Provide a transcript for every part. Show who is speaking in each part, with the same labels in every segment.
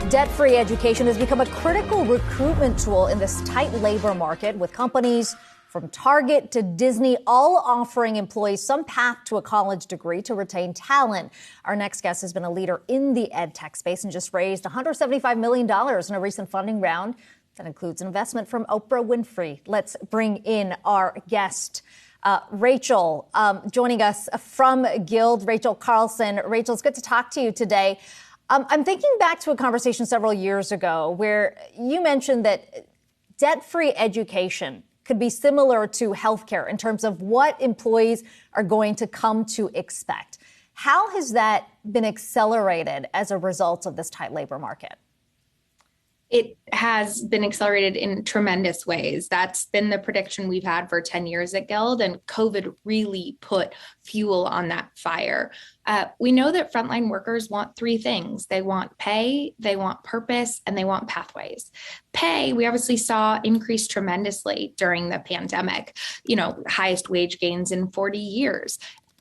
Speaker 1: Debt-free education has become a critical recruitment tool in this tight labor market, with companies from Target to Disney all offering employees some path to a college degree to retain talent. Our next guest has been a leader in the ed tech space and just raised $175 million in a recent funding round that includes an investment from Oprah Winfrey. Let's bring in our guest, Rachel, joining us from Guild, Rachel Carlson. Rachel, it's good to talk to you today. I'm thinking back to a conversation several years ago where you mentioned that debt-free education could be similar to healthcare in terms of what employees are going to come to expect. How has that been accelerated as a result of this tight labor market?
Speaker 2: It has been accelerated in tremendous ways. That's been the prediction we've had for 10 years at Guild, and COVID really put fuel on that fire. We know that frontline workers want three things. They want pay, they want purpose, and they want pathways. Pay, we obviously saw increase tremendously during the pandemic, highest wage gains in 40 years.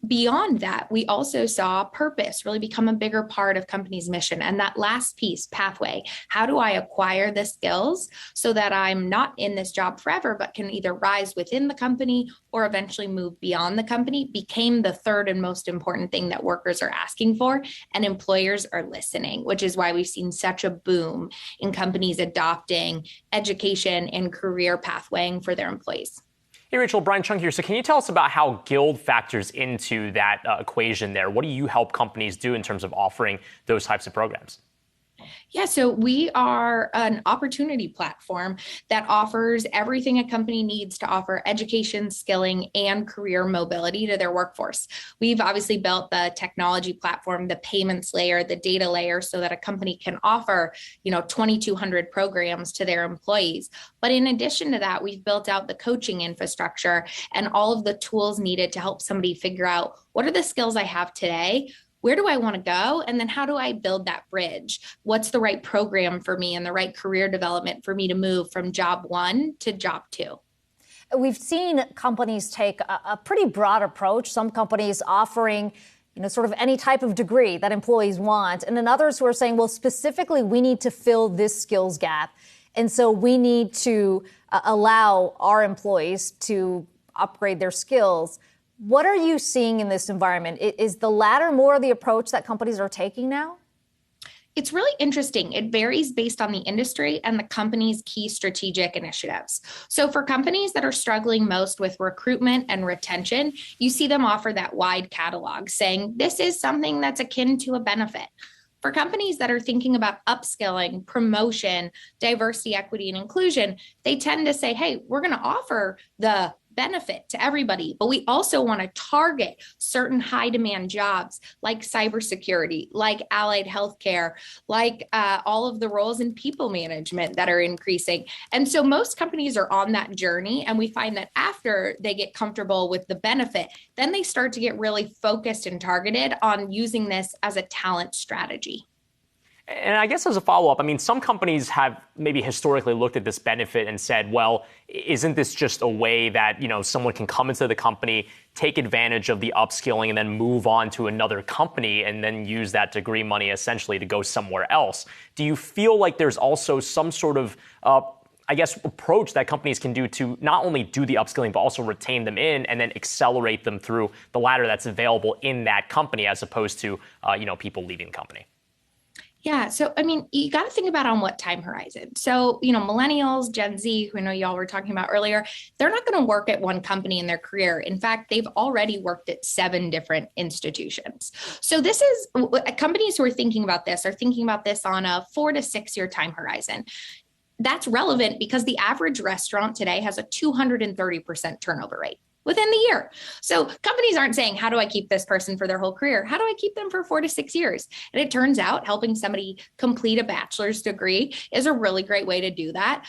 Speaker 2: Beyond that, we also saw purpose really become a bigger part of companies' mission. And that last piece, pathway, how do I acquire the skills so that I'm not in this job forever, but can either rise within the company or eventually move beyond the company, became the third and most important thing that workers are asking for. And employers are listening, which is why we've seen such a boom in companies adopting education and career pathwaying for their employees.
Speaker 3: Hey, Rachel, Brian Chung here. So can you tell us about how Guild factors into that equation there? What do you help companies do in terms of offering those types of programs?
Speaker 2: Yeah, so we are an opportunity platform that offers everything a company needs to offer education, skilling, and career mobility to their workforce. We've obviously built the technology platform, the payments layer, the data layer, so that a company can offer, 2,200 programs to their employees. But in addition to that, we've built out the coaching infrastructure and all of the tools needed to help somebody figure out what are the skills I have today, where do I want to go? And then how do I build that bridge? What's the right program for me and the right career development for me to move from job one to job two?
Speaker 1: We've seen companies take a pretty broad approach. Some companies offering, sort of any type of degree that employees want. And then others who are saying, well, specifically, we need to fill this skills gap. And so we need to allow our employees to upgrade their skills. What are you seeing in this environment? Is the latter more the approach that companies are taking now?
Speaker 2: It's really interesting. It varies based on the industry and the company's key strategic initiatives. So for companies that are struggling most with recruitment and retention, you see them offer that wide catalog saying this is something that's akin to a benefit. For companies that are thinking about upskilling, promotion, diversity, equity, and inclusion, they tend to say, hey, we're going to offer the benefit to everybody, but we also want to target certain high demand jobs like cybersecurity, like allied healthcare, like all of the roles in people management that are increasing. And so most companies are on that journey, and we find that after they get comfortable with the benefit, then they start to get really focused and targeted on using this as a talent strategy.
Speaker 3: And I guess as a follow-up, some companies have maybe historically looked at this benefit and said, well, isn't this just a way that, someone can come into the company, take advantage of the upskilling, and then move on to another company and then use that degree money essentially to go somewhere else? Do you feel like there's also some sort of approach that companies can do to not only do the upskilling, but also retain them in and then accelerate them through the ladder that's available in that company as opposed to, people leaving the company?
Speaker 2: Yeah. So, you got to think about on what time horizon. So, millennials, Gen Z, who I know y'all were talking about earlier, they're not going to work at one company in their career. In fact, they've already worked at 7 different institutions. So this is companies who are thinking about this are thinking about this on a 4 to 6 year time horizon. That's relevant because the average restaurant today has a 230% turnover rate within the year. So companies aren't saying, how do I keep this person for their whole career? How do I keep them for 4 to 6 years? And it turns out helping somebody complete a bachelor's degree is a really great way to do that.